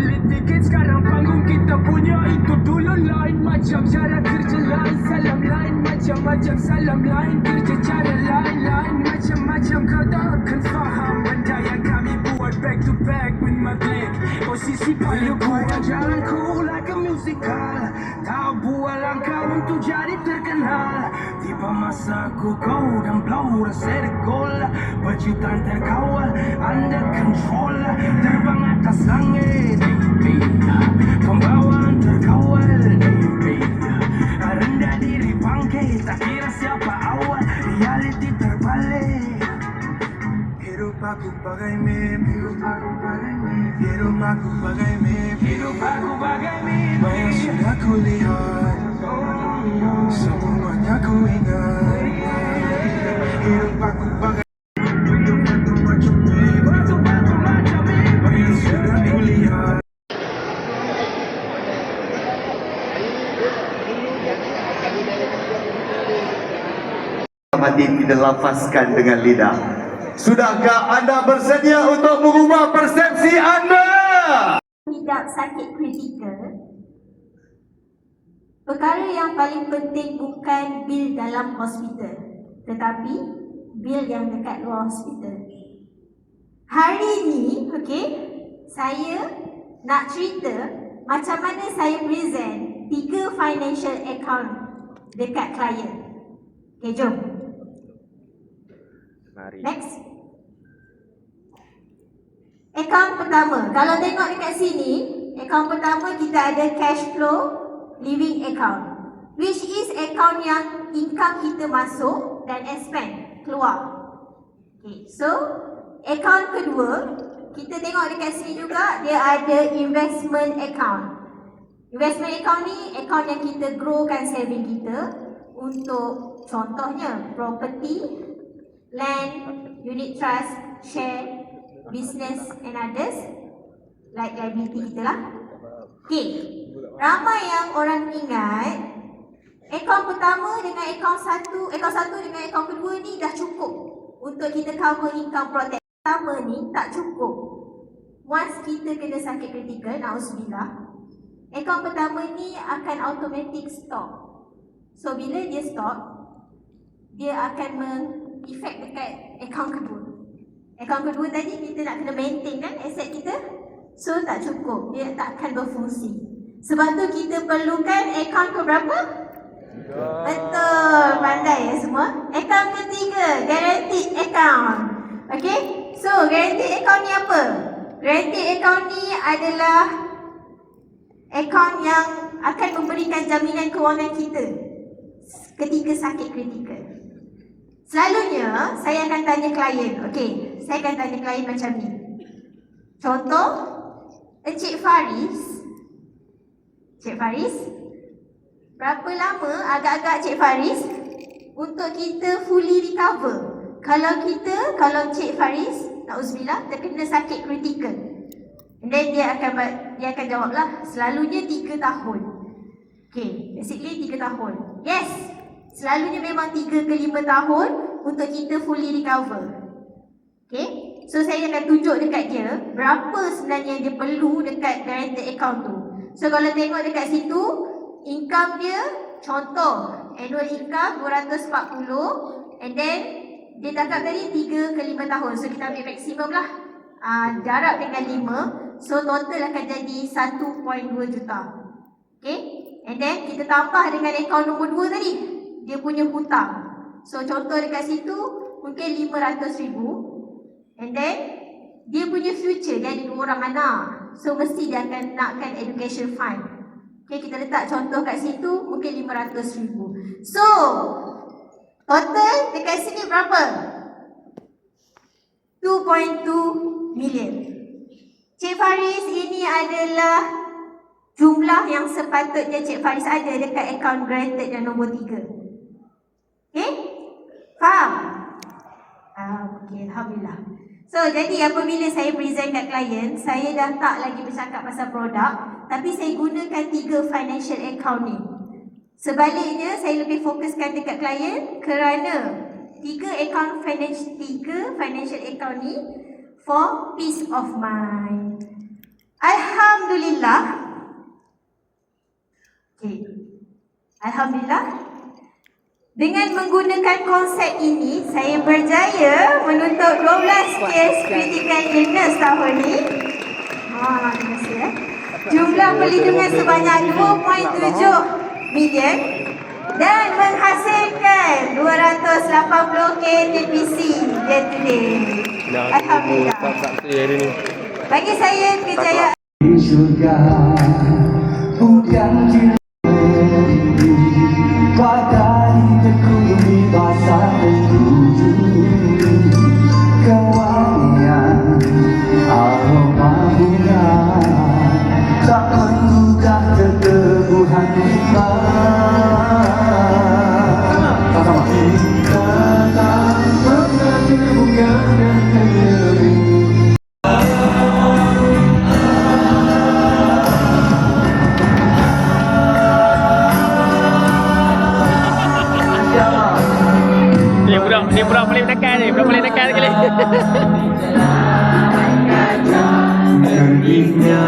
beli tiket sekarang panggung kita punya itu dulu lain macam cara kerja lain salam lain macam-macam salam lain kerja cara lain macam-macam kau tak akan faham benda yang kami buat back to back with my click posisi paling kuat jalanku like a musical tahu buat langkah untuk jadi terkenal tiba masaku kau dan blow dan set a goal berjutaan terkawal under control terbang atas langit pembawaan terkawal rendah diri bangkit tak kira siapa awal reality terbalik hidup aku bagai mimpi hidup aku bagai mimpi yang sudah ku lihat semuanya ku ingat hidup aku bagai hati tidak lafazkan dengan lidah. Sudahkah anda bersedia untuk mengubah persepsi anda? Tidak sakit kritikal. Perkara yang paling penting bukan bil dalam hospital, tetapi bil yang dekat luar hospital. Hari ini, saya nak cerita macam mana saya present 3 financial account dekat klien. Jom. Next. Akaun pertama, kalau tengok dekat sini, akaun pertama kita ada cash flow living account, which is account yang income kita masuk dan expand keluar. So akaun kedua, kita tengok dekat sini juga dia ada investment account. Investment account ni account yang kita growkan saving kita untuk contohnya property, land, unit trust, share, business and others, like liability kita lah. Ramai yang orang ingat akaun pertama dengan akaun satu dengan akaun kedua ni dah cukup untuk kita cover income protect. Pertama ni tak cukup. Once kita kena sakit kritikal, na'udzubillah, akaun pertama ni akan automatic stop. So bila dia stop, dia akan efek dekat akaun kedua. Akaun kedua tadi kita nak kena maintain kan aset kita. So tak cukup, dia tak akan berfungsi. Sebab tu kita perlukan akaun ke berapa? Betul, pandai ya semua. Akaun ketiga, guaranteed account. So guaranteed account ni apa? Guaranteed account ni adalah akaun yang akan memberikan jaminan kewangan kita ketika sakit kritikal. Selalunya saya akan tanya klien, saya akan tanya klien macam ni. Contoh, Encik Faris, berapa lama agak-agak Encik Faris untuk kita fully recover? Kalau Encik Faris, na'udzubillah, terkena sakit kritikal, then dia akan jawablah, selalunya 3 tahun. Basically 3 tahun. Yes, selalunya memang 3 ke 5 tahun untuk kita fully recover. So saya akan tunjuk dekat dia berapa sebenarnya dia perlu dekat guaranteed account tu. So kalau tengok dekat situ, income dia, contoh annual income 240, and then dia cakap tadi 3 ke 5 tahun. So kita ambil maksimum lah, darab dengan 5. So total akan jadi 1.2 juta. And then kita tambah dengan akaun nombor 2 tadi, dia punya hutang. So contoh dekat situ mungkin 500,000. And then dia punya future, dia ada 2 orang anak. So mesti dia akan nakkan education fund. Kita letak contoh kat situ mungkin 500,000. So total dekat sini berapa? 2.2 million. Cik Faris, ini adalah jumlah yang sepatutnya Cik Faris ada dekat akaun granted yang nombor 3. Faham? Alhamdulillah. So jadi apabila saya present kat klien, saya dah tak lagi bercakap pasal produk, tapi saya gunakan 3 financial account ni. Sebaliknya saya lebih fokuskan dekat klien kerana 3 financial account ni for peace of mind. Alhamdulillah. Okay. Alhamdulillah. Dengan menggunakan konsep ini, saya berjaya menuntut 12 kes critical illness tahun ni. Terima kasih. Jumlah perlindungan sebanyak 2.7 million dan menghasilkan 280 KTPC year to date. Alhamdulillah. Bagi saya kejayaan Surga bukan badai terkumi basah tertuju kewangian aroma bunga tak menggugah keteguhan kita. Sama-sama. Kita tak pernah terbunga dan terlebih. Ni budak paling nakal ni, budak paling nakal sekali. Terbitnya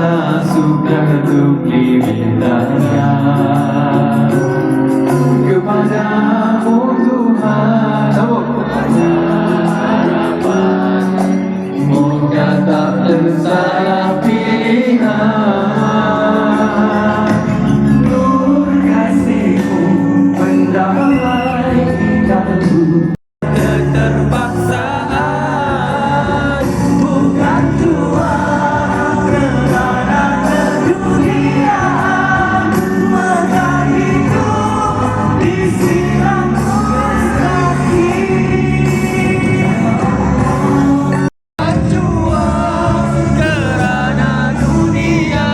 sudah tepi bintangnya kepadamu Tuhan. Sambung. Moga tak tersalah pilihan. Nur kasihmu mendamai hidupku. Keterpaksaan bukan Tuhan kerana keduniaan maka hidup disiram kaki. Juang kerana dunia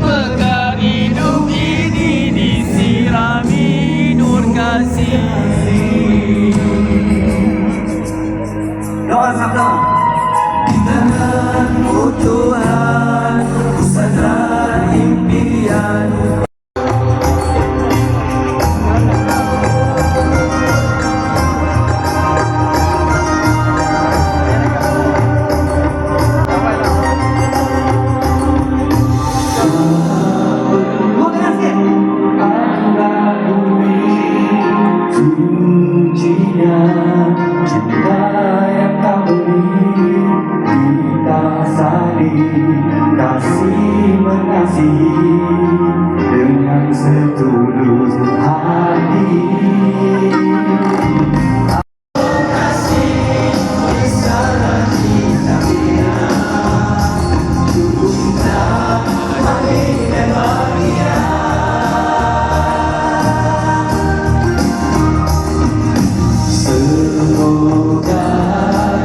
maka hidup ini disirami nur kasih. Doa sama-sama. Denganmu Tuhan, ku sadar impian. Sucinya cinta yang kau beri, kita saling kasih mengasihi dengan setulus hati. Semoga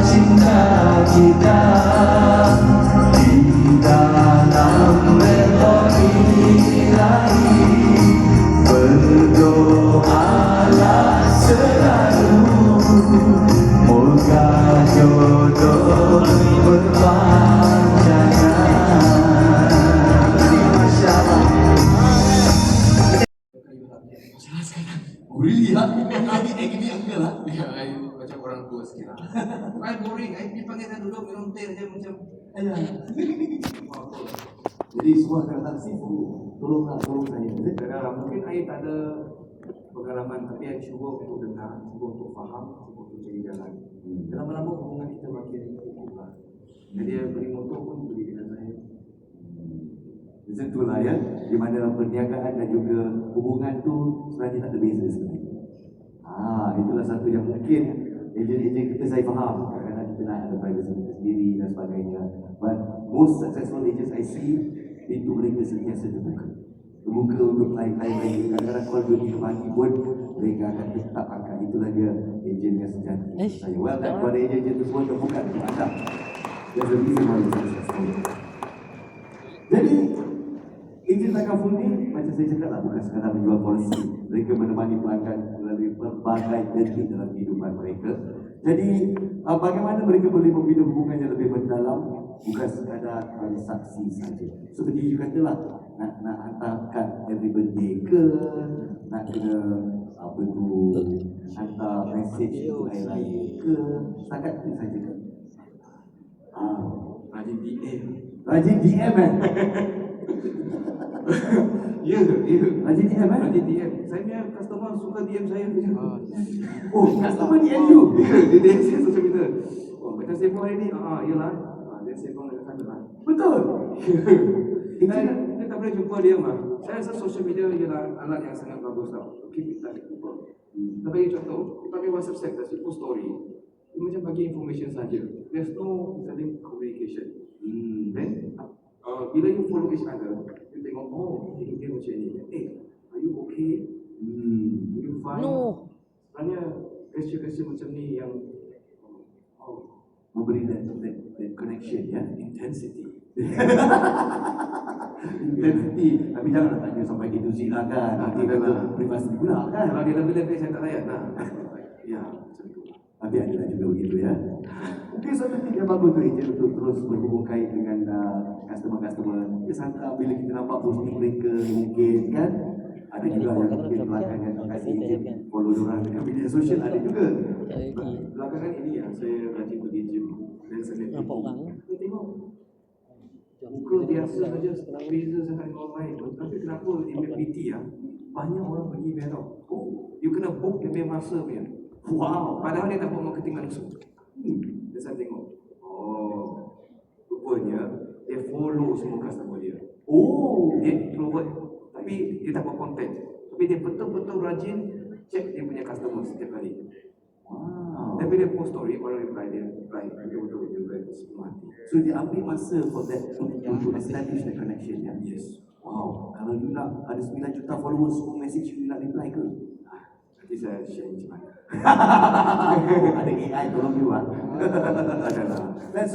cinta kita di dalam melodi ilahi. Berdoalah selalu, moga jodoh berpanjangan. Masya Allah. Really lah. Ini uncle lah. Ya, macam orang tua sikit lah. I boring, I dipanggil dah duduk minum teh je macam Ayah. Jadi semua akan datang sifu. Tolong saya. kadang mungkin I tak ada pengalaman tapi I cuba untuk dengar, cuba untuk faham, cuba untuk cari jalan. Lama-lama hubungan kita makin kukuh lah. Jadi dia beli motor pun beli dengan saya. Macam itulah ya, di mana perniagaan dan juga hubungan tu sebenarnya tak ada beza sebenarnya. Itulah satu yang mungkin ejen-ejen kita saya faham. Kadang-kadang kita nak ada privacy kita sendiri dan sebagainya. But most successful agents I see, itu mereka sentiasa terbuka. Terbuka untuk lain-lain lagi. Kadang-kadang kalau 2-3 pagi pun mereka akan tetap angkat. Itulah dia ejen yang sejati saya. Well, dan kepada ejen-ejen tu semua terbuka untuk anda. There's a reason why it's successful. Jadi, ejen Takaful ni macam saya cakap lah, bukan sekadar menjual polisi. Mereka menemani pelanggan melalui berbagai detik dalam kehidupan mereka. Jadi bagaimana mereka boleh membina hubungan yang lebih mendalam, bukan sekadar dari saksi saja. Seperti you katalah, nak hantar kad every birthday ke, nak kena apa tu, hantar message untuk hari raya ke, setakat itu saja ke? rajin DM. Rajin DM kan? Ya. Rajin DM kan? Rajin DM. Saya punya customer suka DM saya je. Oh, customer DM you? Ya, dia DM saya social media. Oh, macam saya buat hari ni, iyalah. Dia saya buat dekat sana lah. Betul. Kita tak boleh jumpa dia mah. Saya rasa social media ialah alat yang sangat bagus tau. Keep in touch with people. Kita bagi contoh, kita pakai WhatsApp status, kita post story. Dia macam bagi information saja. There's no misalnya communication. Then, bila you follow each other, you tengok, oh, hidup dia macam ni. Are you okay? Are you fine? No. Sebenarnya, gesture-gesture macam ni yang Memberi that connection ya. intensity. Intensity. Tapi jangan tanya sampai gitu sih lah kan. Nanti kata privasi pula kan. Kalau dia lebih-lebih, saya tak layan lah. Ya, macam tu. Tapi ada juga begitu ya. Mungkin satu tip yang bagus tu ejen untuk terus berhubung kait dengan customer-customer. Kita sangka bila kita nampak posting mereka mungkin kan. Ada juga yang mungkin belakangan kasih ejen follow diorang dekat media sosial ada juga. Belakangan ini ya, saya rajin pergi gym. Dan saya Nampak orang. Saya tengok muka biasa saja, beza sangat dengan orang lain. Tapi kenapa di PT ya, banyak orang pergi dia tau. Oh, you kena book dia punya masa punya. Wow, padahal dia tak buat marketing langsung. Dan saya tengok, oh, rupanya dia follow semua customer dia. Oh, dia introvert, tapi dia tak buat konten. Tapi dia betul-betul rajin check dia punya customer setiap hari. Wow. Tapi dia post story, orang reply dia, reply betul-betul dia reply semua hati. So dia ambil masa for that to establish the connection ya. Yes. Wow. Kalau you nak ada 9 juta followers, semua message you nak reply ke? Nanti saya share macam mana. Ada AI tolong you ah. That's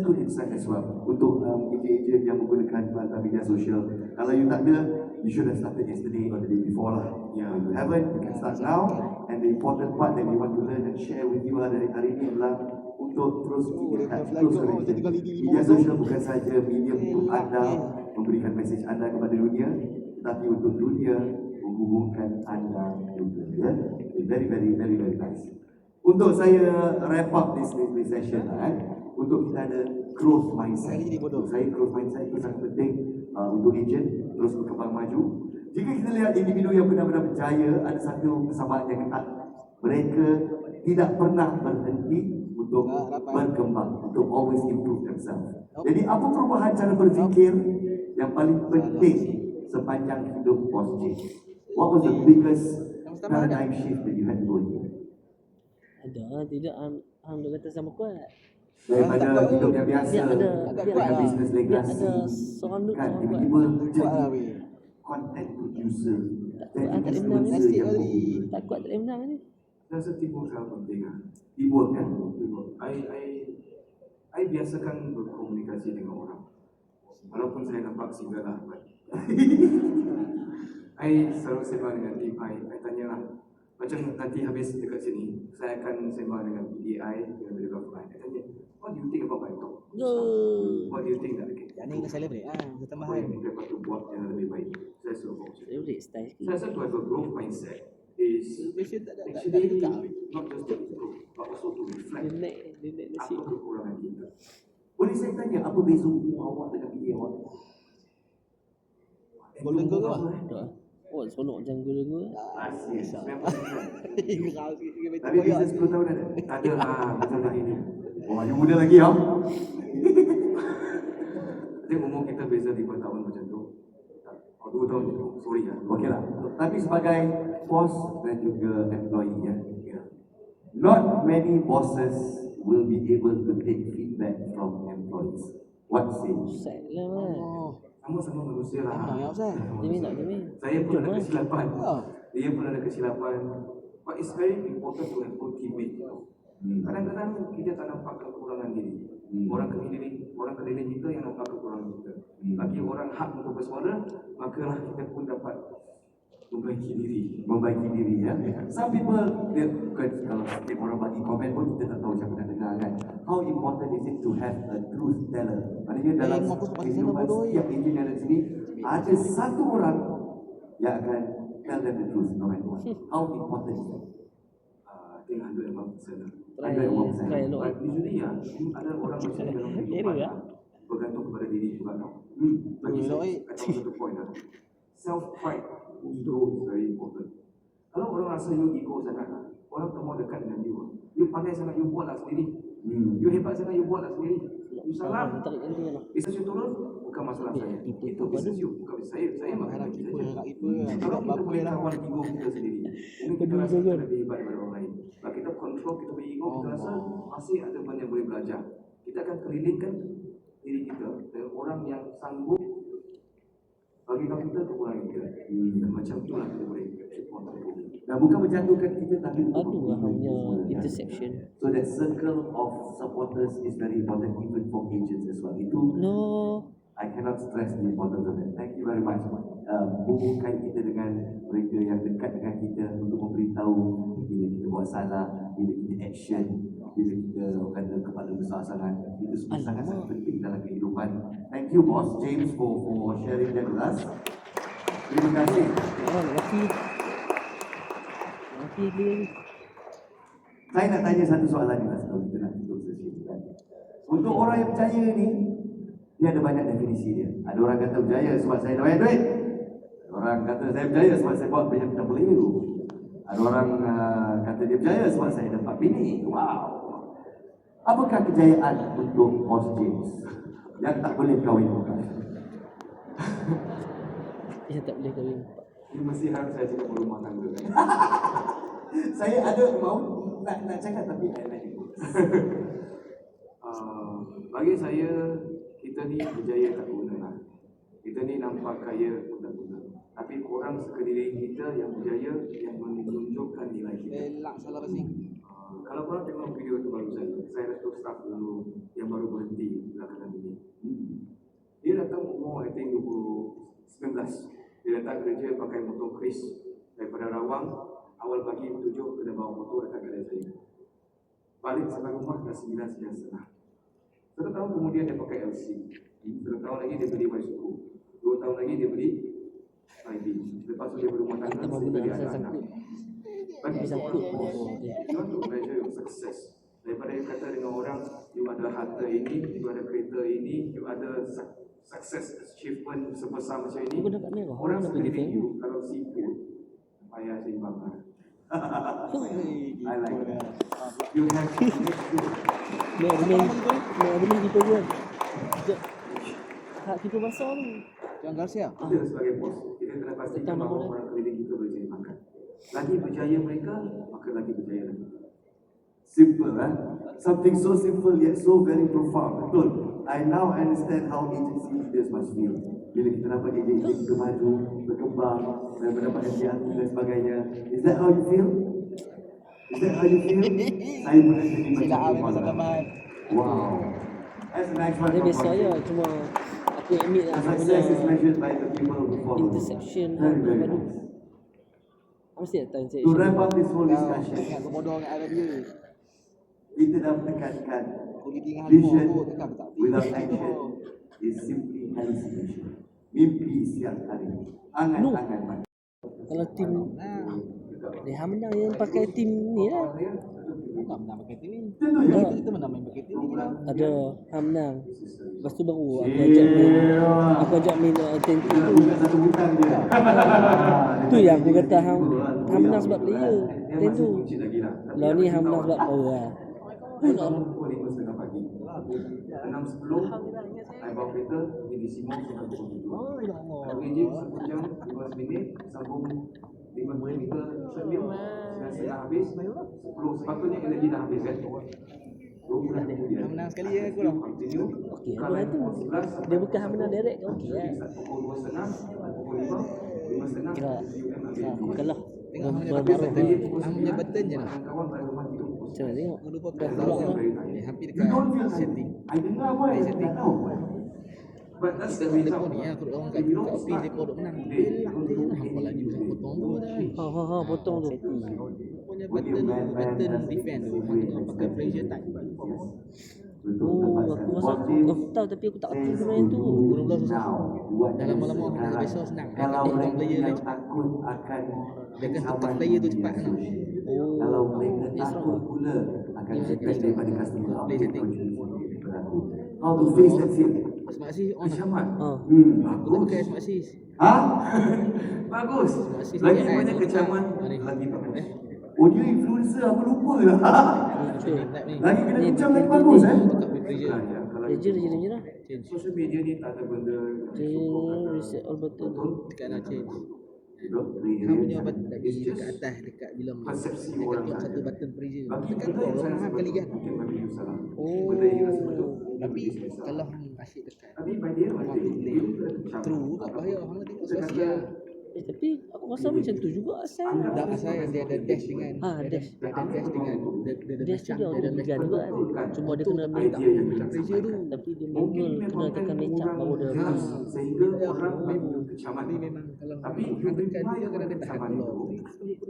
good insight as well. Untuk ejen-ejen yang menggunakan media sosial. Kalau you tak ada, you should have started yesterday or the day before lah. Yeah. You haven't, you can start now. And the important part that we want to learn and share with you dari hari ini adalah untuk terus keep in touch, terus connection. Media sosial bukan saja medium untuk anda memberikan message anda kepada dunia, tetapi untuk dunia menghubungkan anda juga. Ya, very nice. Untuk saya wrap up this session, untuk kita ada growth mindset. Untuk saya growth mindset itu sangat penting untuk ejen terus berkembang maju. Jika kita lihat individu yang benar-benar berjaya, ada satu kesamaan yang ketat. Mereka tidak pernah berhenti untuk berkembang, untuk always improve themselves. Jadi apa perubahan cara berfikir yang paling penting sepanjang hidup Bos J? What was the biggest paradigm shift that you had to go through? Ada, tidak hang duk kata sama kuat. Daripada hidup yang biasa Dia ada dengan business dia legacy ada seorang duk kan, sama kuat. tiba-tiba jadi content producer dan Tak boleh menang influencer ni. yang popular. Tak kuat tak boleh menang ni. Saya rasa teamwork sangat penting lah. Teamwork kan? Teamwork. I biasakan berkomunikasi dengan orang. Walaupun saya nampak single lah. I selalu sembang dengan tim I tanyalah. Macam nanti habis dekat sini, saya akan sembang dengan PDI, dengan videographer I tanya, what do you think about my talk? What do you think that okay? Yang ni kena celebrate lah, kita Apa tambahan. yang kita patut buat yang lebih baik? Saya suruh buat macam tu. Favorite style sikit. Saya rasa to have a growth mindset is Malaysia tak ada actually tukar. not just to improve, but also to reflect Dia naik nasi. apa kekurangan kita. Boleh saya tanya apa beza umur awak dengan bini awak? Golden Girl lah. Oh, seronok macam gula-gula. Asyik. Gerau sikit Tapi beza 10 tahun ada? Tak ada lah macam tadi ni. Oh, you muda lagi ya? Dia umur kita beza 5 tahun macam tu. 2 tahun je. Sorry lah. Okey lah. Tapi sebagai bos dan juga employee ya, not many bosses will be able to take feedback from employees. What say? Sad lah kan. Oh, Sama-sama manusia lah. Abang, ya, Ustaz? Dia nak dia main. Saya pun ada kesilapan. Oh. Dia pun ada kesilapan. But it's very important to have good teammate. Kadang-kadang kita tak nampak kekurangan diri. Orang keliling kita yang nampak kekurangan kita. Bagi orang hak untuk bersuara, makalah kita pun dapat membaiki diri. Membaiki diri ya. Some people dia bukan kalau setiap orang bagi komen pun kita tak tahu siapa nak dengar kan. How important is it to have a truth teller? Maknanya dalam kehidupan setiap ejen yang ada di sini ada satu orang yang akan tell them the truth no matter what. How important is that? think 101% lah. Try elok. But usually ada orang macam dalam kehidupan bergantung kepada diri juga tau. Bagi saya, satu point lah. Self-pride ego is very important. Kalau orang rasa you ego sangat, orang tak mau dekat dengan you. You pandai sangat, you buatlah sendiri. You hebat sangat, you buatlah sendiri. You salah, bisnes you turun, bukan masalah saya. Itu bisnes you, bukan saya. Saya makan lagi saja. Kalau kita boleh lawan ego kita sendiri, mungkin kita rasa kita lebih hebat daripada orang lain. Kalau kita control kita punya ego, kita rasa masih ada banyak yang boleh belajar. Kita akan kelilingkan diri kita dengan orang yang sanggup bagi tahu kita kekurangan kita. Dan macam itulah kita boleh support. Nah, bukan menjatuhkan kita tapi Aduh, hanya intersection. So that circle of supporters is very important even for agents as well. Itu No. I cannot stress the importance of that. Thank you very much. Hubungkan kita dengan mereka yang dekat dengan kita untuk memberitahu bila kita buat salah, bila kita action, bila kita kata kepala besar sangat. Itu semua sangat-sangat penting dalam kehidupan. Thank you, Boss James, for sharing that with us. Terima kasih. Laki dia ni. Saya nak tanya satu soalan ni, Mas, kalau kita nak tutup sesi ni, kan? Untuk orang yang percaya ni, dia ada banyak definisi dia. Ada orang kata berjaya sebab saya banyak duit. Ada orang kata saya berjaya sebab saya buat banyak W. Ada orang kata dia berjaya sebab saya dapat bini. Wow. Apakah kejayaan untuk Boss James yang tak boleh kahwin orang? Dia tak boleh kahwin. Ini mesti harus saya cakap berumah tangga. Saya ada mau nak cakap tapi I like it. Bagi saya, kita ni berjaya tak guna lah. Kita ni nampak kaya pun tak guna. Tapi orang sekeliling kita yang berjaya, yang menunjukkan nilai kita. Elak salah basing. Kalau korang tengok video tu baru saya ada staff dulu yang baru berhenti belakangan ini. Dia datang umur I think 19. Dia datang kerja pakai motor Chris daripada Rawang, awal pagi 7 kena bawa motor datang kedai saya. Balik sampai rumah dah 9:30. 1 tahun kemudian dia pakai LC. 1 tahun lagi dia beli Maisuku. 2 tahun lagi dia beli IB. Lepas tu dia berumah tangga, Tak dia beli mahu anak-anak. Bagi Bisa saya, sangkut. you want to measure your success. Daripada you kata dengan orang, you ada harta ini, you ada kereta ini, you ada success achievement sebesar macam ini. Aku dapat merah. Orang Aku dapat sekeliling merah. you, kalau siput, payah seimbang lah. I like it. You have to make sure. Merah bening kita kan. Hak kita basah tu. Jangan Garcia. Kita sebagai bos, kita kena pastikan bahawa orang keliling kita boleh cari makan. Lagi berjaya mereka, maka lagi berjaya lagi. Simple, eh? Something so simple yet so very profound. Betul. I now understand how agency leaders must feel. Bila kita dapat agency kita maju, berkembang, dan mendapat MDR dan sebagainya. Is that how you feel? Is that how you feel? Saya pun nak jadi Silap macam memang tu. selamat. Wow. That's a nice one. Dia from biasa Boss je. James. Cuma aku admit lah. The Aku success is punya measured by the people who follow. intersection. Very, very Baru. nice. Mesti ada time To wrap up this whole Kau discussion, ingat kau bodoh dengan Arab dia. kita dah menekankan Kulit tinggal vision harimau tu tekak tak. without action is simply hallucination. Mimpi siang hari, angan-angan mati. Kalau tim Nah, dia menang yang pakai tim ni lah. bukan menang pakai tim ni. Tentu je. Kita menang main pakai tim ni lah. Ada menang. Lepas tu baru aku ajak main tentu tu. Bukan satu hutang je. Tu yang aku kata hang menang sebab player. Dia masih Tentu. kunci lagi lah. Lah ni hang menang sebab power lah. Bangun pukul 5:30 pagi. 6:10, saya bawa kereta pergi di Simon sampai pukul 7. Oh, ya Allah. Pergi gym 1 jam 15 minit, sambung 50 meter treadmill, 9:30 habis, 10 sepatutnya energi dah habis kan. 2 bulan kemudian. Menang sekali ya aku lah. Continue. Okey, Buka apa line tu? pukul 11 sampai Dia bukan hang menang direct ke okey lah. pukul 2:30, pukul 5, 5:30, Kira UM ambil. kalah. Tengok hang punya Berbaru. button je. Hang punya button je lah. Kawan balik rumah tidur pukul Macam mana tengok. Aku lupa Dah kau keluar lah. hampir You don't feel dekat setting. I dengar apa Dari yang setting. tak tahu. But that's the Kita result. telefon ni aku duduk orang kat office dia duduk menang. Belak dia nak hampa laju saya potong tu dah. Ha potong tu. Punya button defend tu hang kena pakai pressure tight. Betul, Oh, tepat aku sekali. masa What aku James tahu tapi aku tak tahu says sebenarnya to tu. do Belum susah. now, buat Dah dari lama-lama sekarang. dah besok senang. Kalau Dekat mereka player yang dia takut akan dia akan tukar ancaman player tu media cepat kan. sosial. Oh, Kalau mereka that's takut right. pula akan Dia feedback setting. daripada customer Play update setting. contribution daripada aku. How to face that fear? Smart Assist on. Ancaman. Ah. Aku tak Bagus. pakai Smart Assist. Ha? Bagus. Masih Lagi sikit, banyak kecaman, Mari. lagi bagus. Audio influencer apa lupa lah. Betul. Ni. Lagi kena Ni, kencang lagi ni, bagus ni. Tukar with pressure. Ya, kalau Dia je lah. Change. social media ni tak ada benda yang Dia cukup kata reset all button. betul. Tekan nak change. Duduk, Hang punya button lagi dekat atas dekat bila Persepsi dekat orang lock saja. satu button pressure. Bagi Tekan benda kau yang saya orang rasa hang kali betul, kan. mungkin bagi you salah. Oh. Benda yang you rasa betul, Tapi bagi saya salah. kalau hang asyik dekat Tapi bagi dia orang mesti tu play dia ada kecaman. true tak bahaya hang nak tengok Saya suasi kata, lah. Tapi aku rasa macam tu juga asal. Tak asal yang dia ada dash dengan Ah, dia ada- dash. dia ada dash dengan dia ada Dia macam dia dia ada organ juga kan. Cuma dia kena tak minta. idea yang macam pressure tu. Tapi dia Mungkin manual memang kena tekan mecak baru dia jelas, release. sehingga orang bagi you kecaman. Tapi memang kalau Tapi hang you tekan reply dia kadang dia kepada tahan kecaman dulu. itu.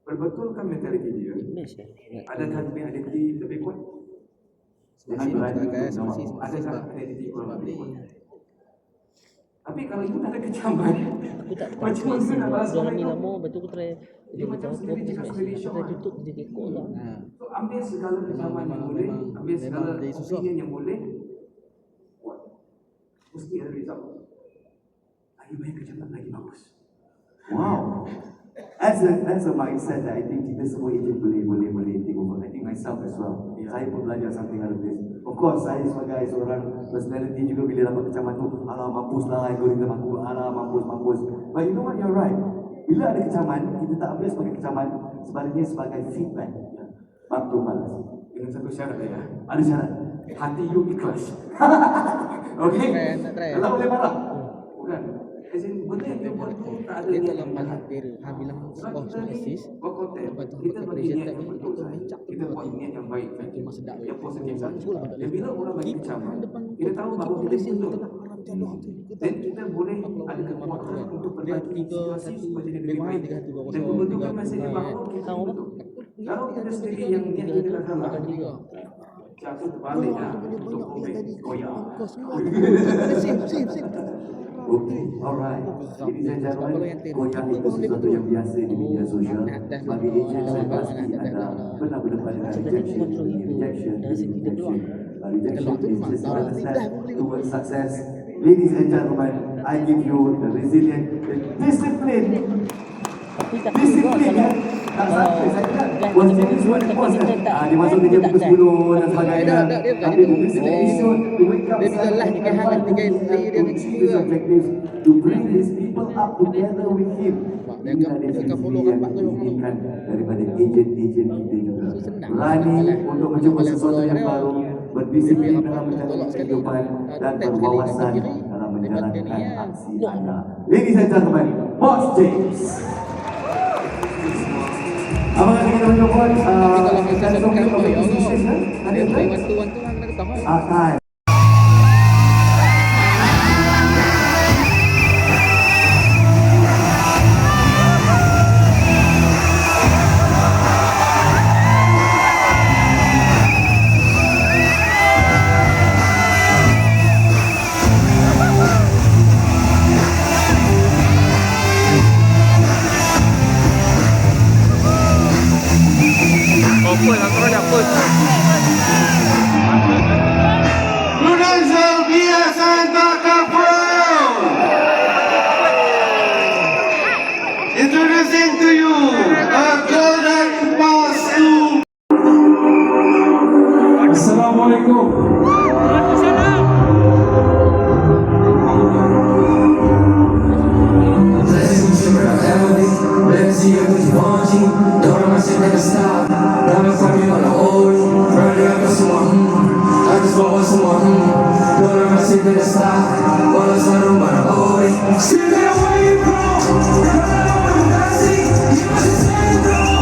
Perbetulkan mentaliti dia. Mesh eh. Adakah dia identiti lebih kuat? Masih berani tak pakai untuk masih jawab. masih sebab Adakah identiti sebab kurang ni lebih kuat? Tapi kalau itu tak ada kecaman, Aku tak tahu macam apa mana nak bahas Dalam orang ni itu? lama Lepas tu aku try Dia macam sendiri cakap sendiri Aku syok try kan? tutup Dia kekok lah ha. So, ambil segala kecaman yang boleh, ambil segala memang jadi susah. opinion yang boleh, buat. Mesti ada result. Lagi banyak kecaman, lagi bagus. Wow. That's a mindset that I think kita semua agent boleh take over. I think myself as well. Saya pun belajar something out of this. Of course, saya sebagai seorang personality juga bila dapat kecaman tu, alah mampus lah algoritma aku, alah mampus. But you know what, you're right. Bila ada kecaman, kita tak ambil sebagai kecaman, sebaliknya sebagai feedback. Bab tu malas. Dengan satu syarat ya, Ada syarat. hati you ikhlas. Okay? Nak try. Kalau boleh marah. Bukan. As in, benda yang dia buat tu tak ada Dia niat kalau yang malah jahat. dia hang bilang Sebab oh kita smart ni assist berkonten, lepas tu kita pakai bagi pressure niat tab yang ni betul itu saja. mecak Kita buat niat yang baik saja. Memang sedap Yang positif Oh, saja. betul lah, Dan bila orang bagi kita kecaman, depan kita tahu bahawa kita polisi betul. kita nak haram jadah tu Dan kita boleh Aku ada lawan Muhammad kekuatan kan. untuk Dia berbagi 3-1 situasi supaya jadi dia lebih main baik. 3-1 2-0 Dan membentukkan 3-2 mesej bahawa kita Tahu apa? betul. Kalau kita sendiri yang niat kita dah salah, jatuh terbaliknya untuk COVID. Koyak. Okay, alright. Ladies and gentlemen, goyang itu sesuatu yang biasa di media sosial. Sebagai agent, saya pasti anda pernah berdepan dengan rejection. Rejection is rejection. Rejection is just another step towards success. Ladies and gentlemen, I give you the resilient, the discipline. Tapi tak Disiplin ya. Tak sampai saya ingat was James Bond was dia masuk kerja pukul 10 dan sebagainya. Tapi mungkin setiap episode to wake up Dia bila live ni kan hang tinggal player dia dengan his objectives to bring his people up together with him. Dia akan follow rapat tu orang Inginkan daripada agent-agent kita juga. So, senang. Berani untuk mencuba Kalau sesuatu yang dia- baru, berdisiplin dia dalam menjalani tolak sekali. kehidupan dan Tap sekali berwawasan kat kiri, dalam dekat dia ni, menjalankan ya. aksi anda. Ladies and gentlemen, Boss James. Apa kata kita menjawab? Tapi kalau kita Kita nak semua tekan punya ya Allah. position, Dia ada play tak? one-to-one hang kena ketahuan. Time. Lorenzo Diaz Santa Capro. Introducing to you a golden pass to Assalamualaikum. Legacy of what you want, don't I say never stop. Never from you on the old, running up with someone. I just want someone. Don't I say never stop. All of a sudden, but I'm old. Still there where you from? Running up with the Nazi, you must say, bro.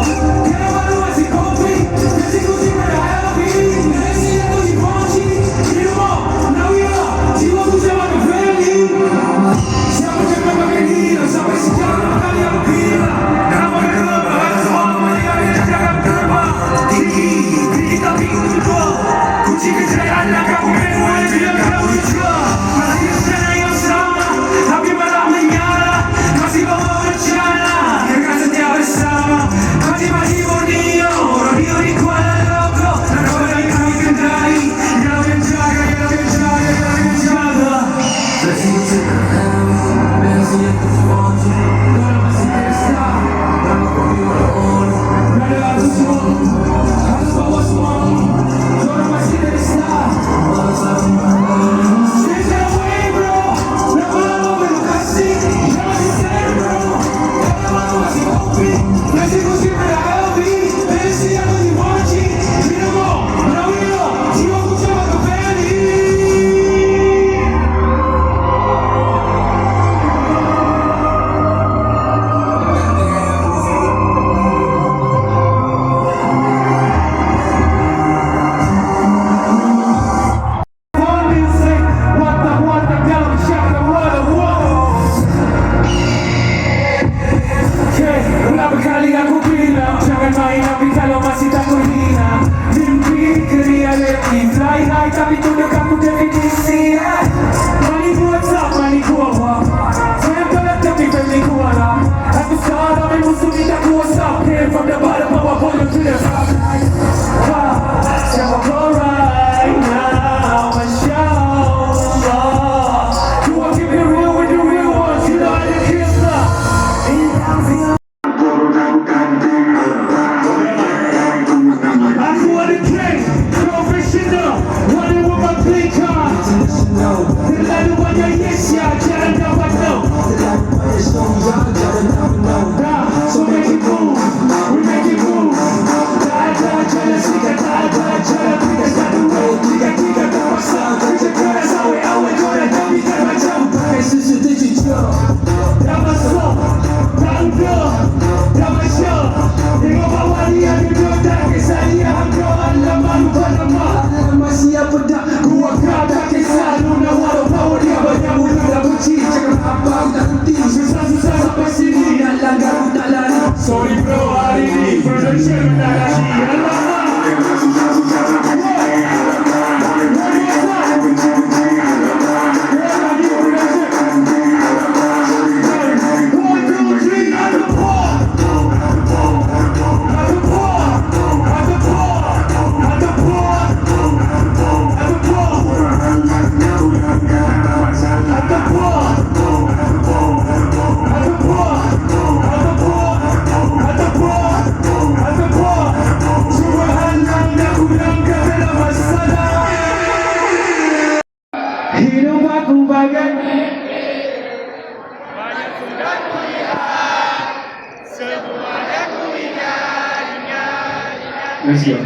Let's go.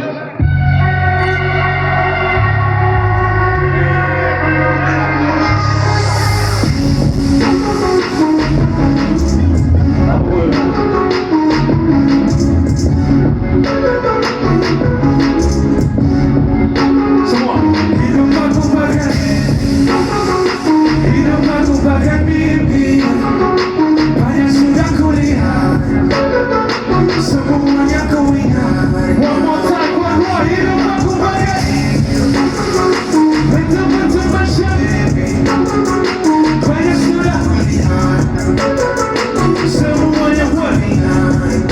Semua. Hidup aku bagai mimpi. Banyak sudah kulihat, semuanya ku ingat. One more time, hidup aku bagai betul-betul macam mimpi. Banyak sudah kulihat, semuanya ku ingat.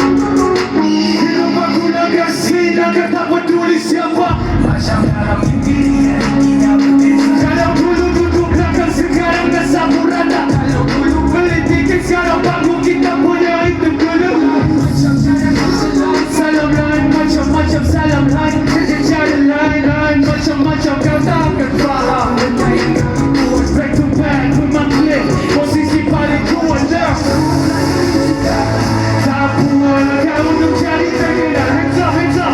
Hidup aku negasi, naga tak peduli siapa. Macam dalam mimpi, kita berbeza. Kalau dulu duduk belakang, sekarang dah sapu rata. Kalau dulu beli tiket, sekarang panggung kita punya itu dulu. Macam cara lain, salam lain, macam-macam salam lain. Kerja cara lain, macam-macam kau takkan faham. Back to back, memang clear, posisi paling kuat dah. Tak puas kau untuk jadi terkenal. Hands up, hands up,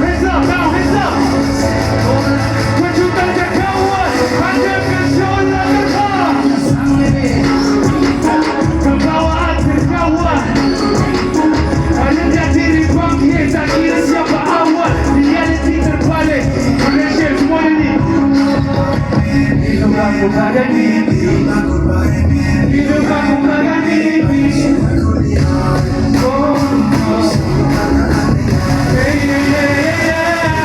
hands up, now hands up. Kejutan ke kawan, ada kejutan ke kawan. Kebawaan terkawan. Ada diri bangkit, tak kira siapa awal. Reality terbalik, Malaysia semua ini. Hidup aku bagai mimpi. Hidup aku bagai mimpi. Oh, oh. Hey, hey, hey, hey.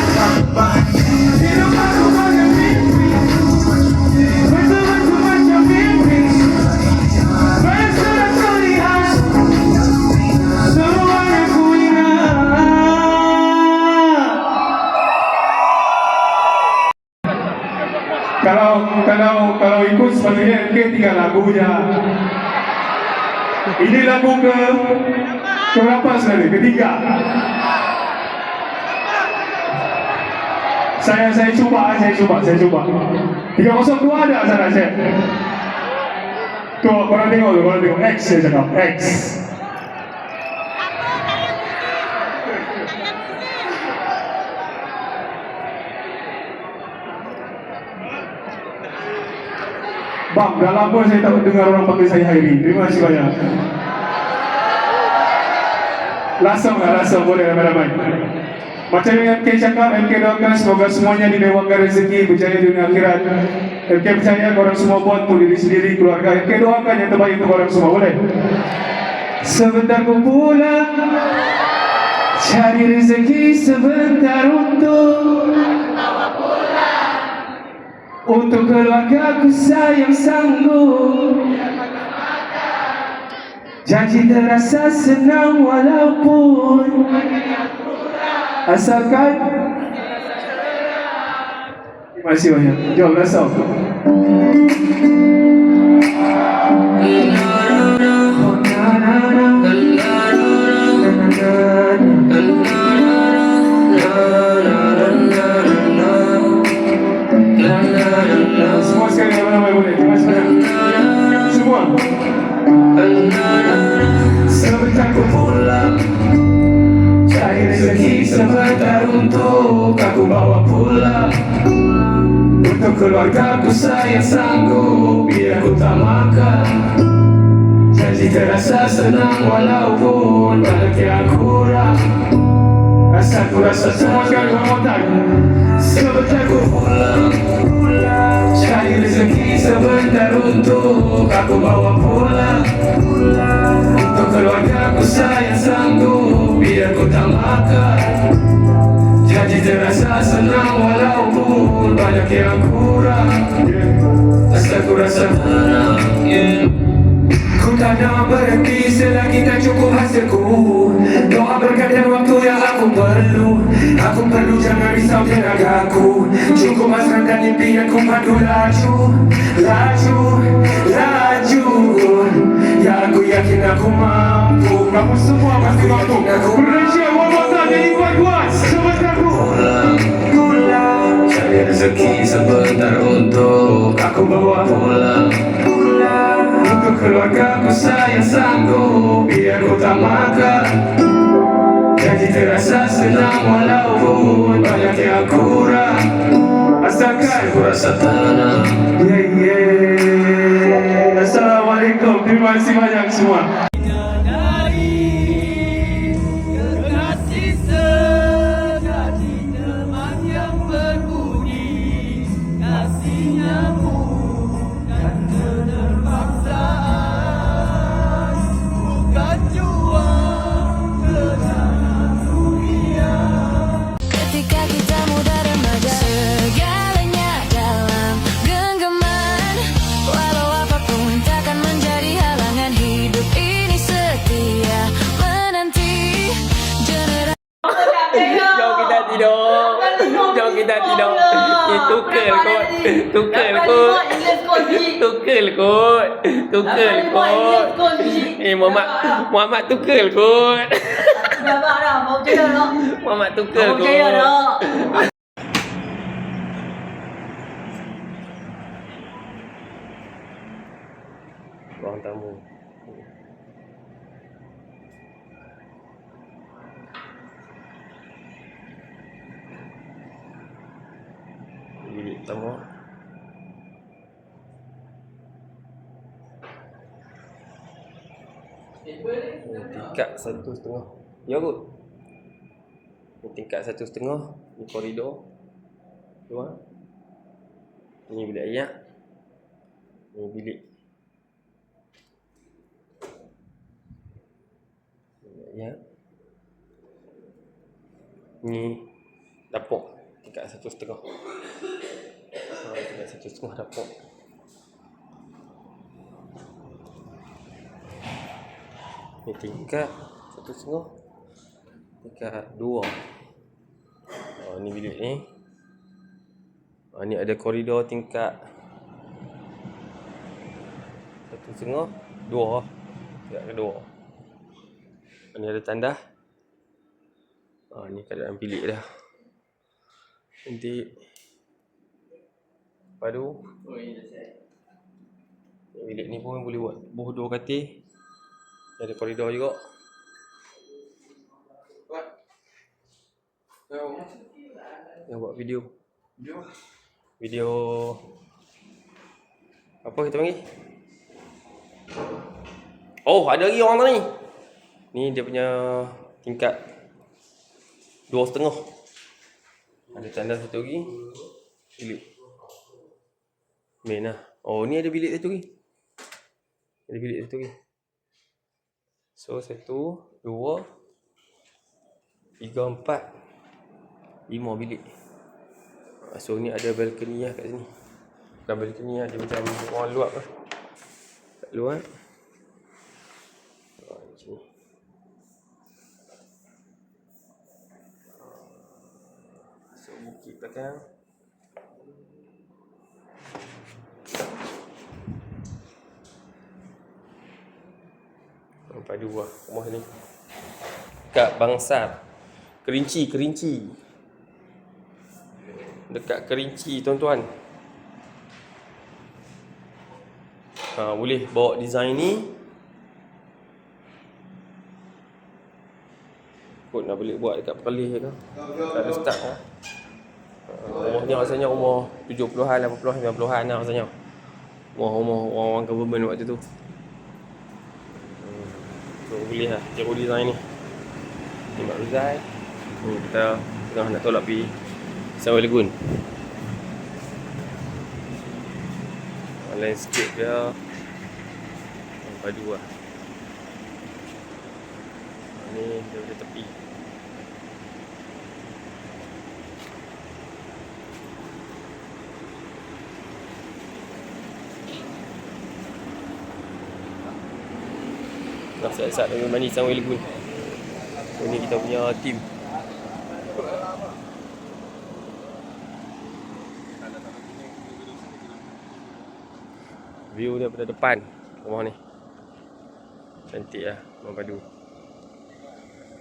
Hidup aku bagai mimpi. Betul-betul macam mimpi. Banyak sudah terlihat, semuanya ku ingat. Kalau ikut sepatutnya MK 3 lagu je. Ini lagu ke berapa sekali? Ketiga. Saya cuba. 302 ada sana saya. Tuh, korang tengok X saya cakap, X. Bang, dah lama saya tak dengar orang panggil saya Hairi. Terima kasih banyak. Langsung boleh ramai-ramai. Macam yang MK cakap, MK doakan semoga semuanya dimewahkan rezeki, berjaya dunia akhirat. MK percaya korang semua buat untuk diri sendiri, keluarga. MK doakan yang terbaik untuk korang semua, boleh? Sebentar ku pulang, cari rezeki sebentar untuk keluarga ku sayang sanggup. Janji terasa senang walaupun asalkan. Terima kasih banyak. Jom, rasa. Semua sekali ramai-ramai boleh. Terima kasih banyak. Semua. Sebentar ku pulang, cari rezeki sebentar untuk aku bawa pulang. Untuk keluarga ku saya sanggup, biar ku tak makan. Janji terasa senang walaupun banyak yang kurang. Asal ku rasa semua sekali ramai. Sebentar ku pulang, cari rezeki sebentar untuk aku bawa pulang. Untuk keluarga ku saya sanggup, biar ku tak makan. Janji terasa senang walaupun banyak yang kurang. Asal ku rasa tenang, ku tak nak berhenti selagi tak cukup hasilku. Doa berkat dan waktu yang aku perlu jangan risau tenagaku. Cukup hasrat dan impianku padu laju. Ya aku yakin aku mampu. Kamu semua pasti mampu. Malaysia, one more time, jadi kuat-kuat. Sebentar ku pulang, cari rezeki sebentar untuk aku bawa pulang. Untuk keluarga ku saya sanggup, biar ku tak makan. Hati terasa senang walaupun banyak yang kurang. Asalkan ku rasa tenang. Assalamualaikum. Terima kasih banyak semua. Ketika kita muda remaja, segalanya dalam genggaman. Walau apapun takkan menjadi halangan, hidup ini setia menanti generasi. Jom kita tidur. Jom kita tidur. Tukel kot. Tukel kot. Tukel kot. Tukel kot. Muhammad tukel kot. Muhammad tukel kot. Ruang tamu. Bilik tamu. Tingkat 1.5. Ya kot. Tingkat 1.5. Ni koridor. Luar. Ni bilik ayak. Ni bilik. Bilik ayak. Ni dapur. Tingkat 1.5. Tingkat 1.5 dapur. Ni tingkat 1.5. Tingkat 2. Ni bilik ni. Ni ada koridor tingkat 1.5, 2. Tingkat kedua. Ni ada tandas. Ni keadaan bilik dah. Nanti padu. Bilik ni pun boleh buat buh 2 katil. Ada koridor juga. Yang buat video. Video apa kita panggil? Oh, ada lagi orang tadi. Ni dia punya tingkat 2.5. Ada tandas satu lagi. Bilik main lah. Oh, ni ada bilik satu lagi. Ada bilik satu lagi. So 1, 2, 3, 4, 5 bilik. So ni ada balcony lah kat sini. Bukan balcony lah, dia macam orang luar lah. Kat luar. Macam ni. So bukit belakang. Padu lah rumah ni. Dekat Bangsar. Kerinci. Dekat Kerinci tuan-tuan. Boleh bawa design ni. Kot nak boleh buat dekat Perlis ke. Tak ada start lah. Rumahnya rasanya rumah 70-an, 80-an, 90-an lah rasanya. Rumah orang-orang government waktu tu. So boleh lah tiru design ni. Ni Mak Ruzai. Kita tengah nak tolak pergi Sunway Lagoon. Landscape dia padu lah. Ni daripada tepi. Saat-saat dengan mandi Sunway Lagoon. So ni kita punya team. View daripada depan rumah ni. Cantik lah rumah padu.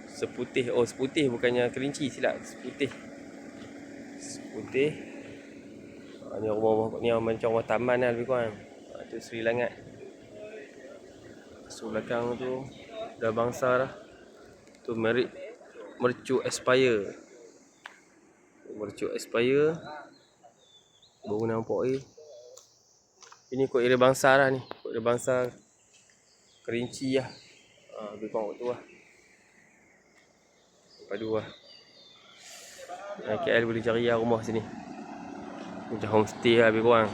Seputih, seputih bukannya Kerinci, silap. Seputih. Ni rumah-rumah ni macam rumah taman lah lebih kurang. Tu Sri Langat. So belakang tu dah Bangsar dah. Tu Merit Mercu Aspire. Mercu Aspire. Baru nampak ini kot area bangsa lah ni. Kot area bangsa Kerinci lah. Lebih kurang tu lah. Padu lah. KL boleh cari lah rumah sini. Macam homestay lah lebih kurang.